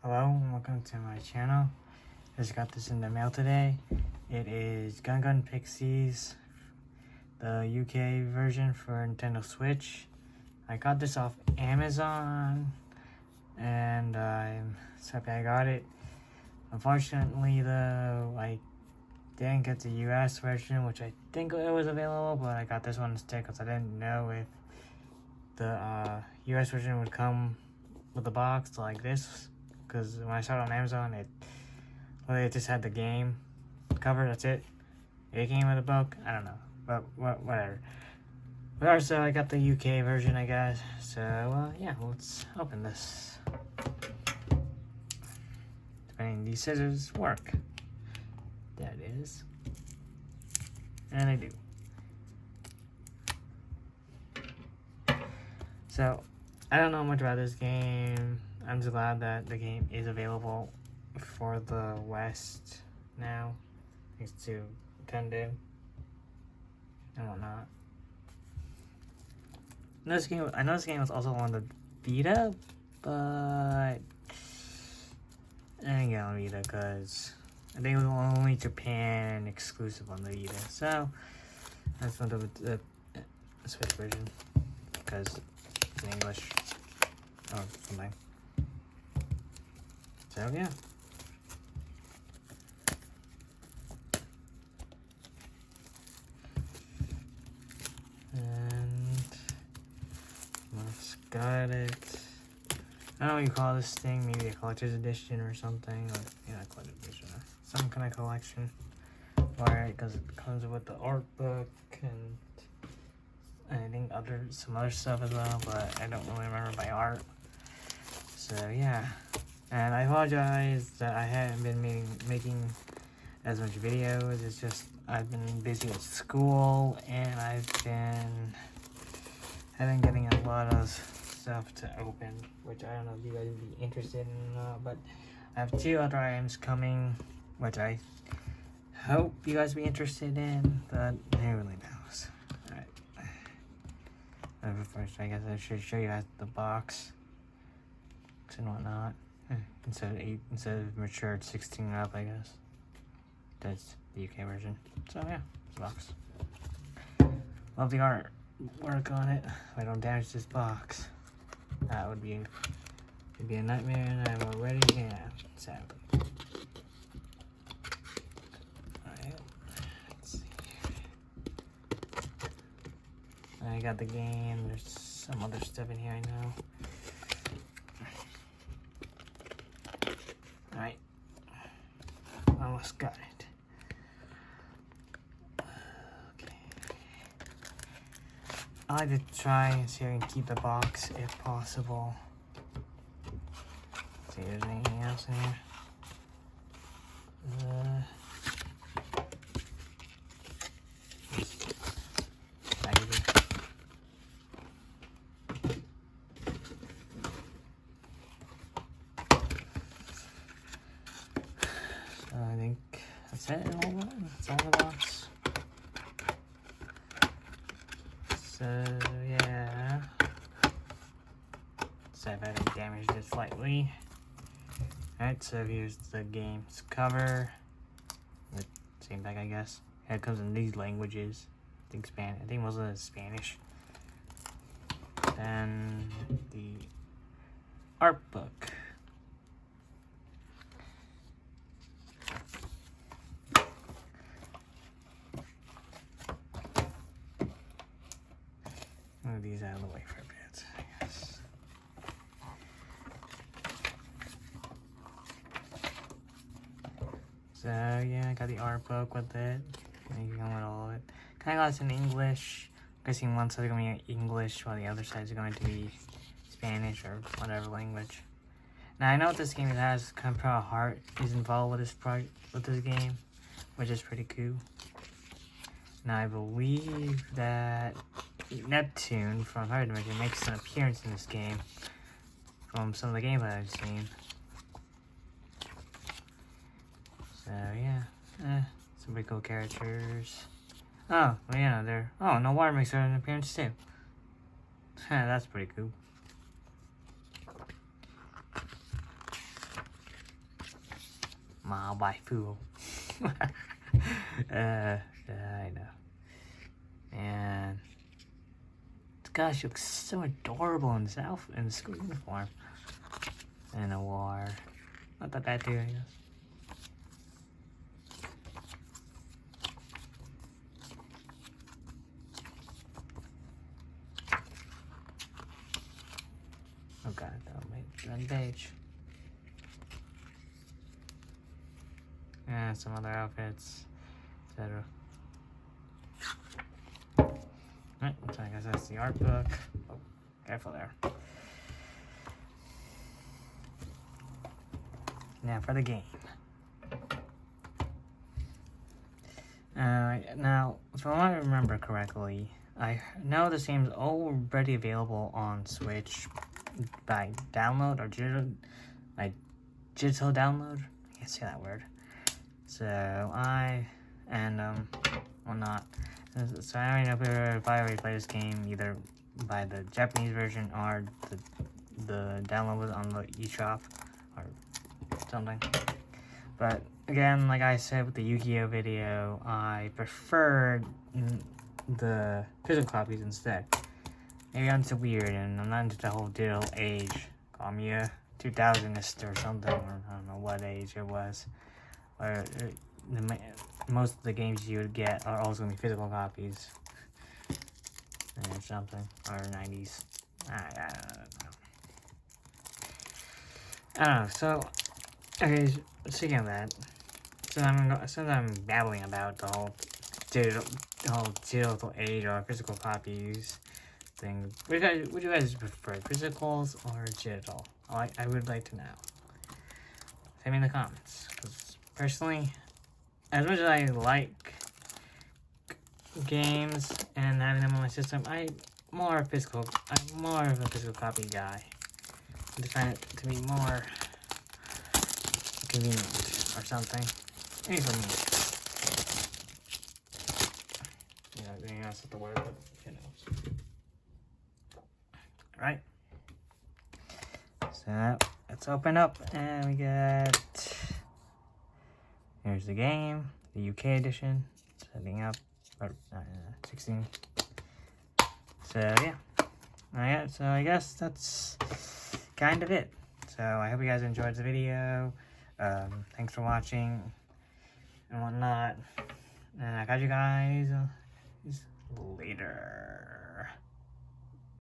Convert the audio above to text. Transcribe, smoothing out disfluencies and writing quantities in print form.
Hello and welcome to my channel. Just got this in the mail today. It is Gun Pixies, the UK version for Nintendo Switch. I got this off Amazon and I'm so happy I got it. Unfortunately though, I didn't get the US version, which I think it was available, but I got this one instead because I didn't know if the US version would come with a box like this. Because when I saw it on Amazon, it just had the game cover. That's it. It came with a book. I don't know, but whatever. But so I got the UK version, I guess. So yeah, let's open this. Depending, these scissors work. That is, and they do. So I don't know much about this game. I'm just glad that the game is available for the West now, thanks to Nintendo and whatnot. I know this game was also on the Vita, but I didn't get it on Vita because I think it was only Japan exclusive on the Vita. So I just went with the Switch version because it's in English or something. So yeah. And almost got it. I don't know what you call this thing, maybe a collector's edition or something, or yeah, collector's edition, or some kind of collection. Alright, because it comes with the art book and I think some other stuff as well, but I don't really remember my art. So yeah. And I apologize that I haven't been making as much videos. It's just I've been busy with school and I've been getting a lot of stuff to open, which I don't know if you guys would be interested in or not, but I have 2 other items coming, which I hope you guys be interested in, but who really knows. Alright. First, I guess I should show you guys the box and whatnot. Instead of mature, it's 16 and up, I guess. That's the UK version. So yeah, this box. Love the art work on it. If I don't damage this box, that would be a nightmare, and I'm already sadly. Alright, let's see. I got the game. There's some other stuff in here I know. Alright, almost got it. Okay. I like to try and see if I can keep the box if possible. See if there's anything else in here. Packaging. I think that's it. That's all the box. So yeah. So I've had to damage this slightly. Alright, so here's the game's cover. The same back, I guess. Yeah, it comes in these languages. I think most of it is Spanish. Then the art book. Move these out of the way for a bit, I guess. So yeah, I got the art book with it. And you can with all of it. Kind of got it in English. I'm guessing one side is going to be English, while the other side is going to be Spanish or whatever language. Now I know this game has kind of heart is involved with this game, which is pretty cool. Now I believe that Neptune from Hard Dimension makes an appearance in this game from some of the gameplay I've seen. So yeah, some pretty cool characters. Oh, well, yeah, no water makes an appearance too. That's pretty cool. I'll buy food. I know. And gosh, she looks so adorable in this outfit, in the school uniform. And a war. Not that bad too, I guess. Oh god, that'll make one page. And some other outfits, etc. Right, so I guess that's the art book. Oh, careful there. Now for the game. Now, from what I remember correctly, I know this game's already available on Switch by download or digital download. I can't say that word. So whatnot. So I already know if I already play this game either by the Japanese version or the download was on the eShop or something. But again, like I said with the Yu-Gi-Oh video, I preferred the physical copies instead. Maybe I'm too weird and I'm not into the whole digital age. Call me a 2000ist or something, or I don't know what age it was. Or most of the games you would get are also going to be physical copies. Or something. Or 90s. I don't know. So, okay, speaking of that, since I'm babbling about the whole digital age or physical copies thing, would you guys prefer physicals or digital? I would like to know. Tell me in the comments. Because personally, as much as I like games and having them on my system, I'm more of a physical copy guy. I just find it to be more convenient or something. Maybe for me. I think that's not the word, but who knows. Alright. So let's open up and we get, here's the game, the UK edition, setting up, 16. So yeah. Alright, so I guess that's kind of it. So I hope you guys enjoyed the video. Thanks for watching and whatnot. And I got you guys later.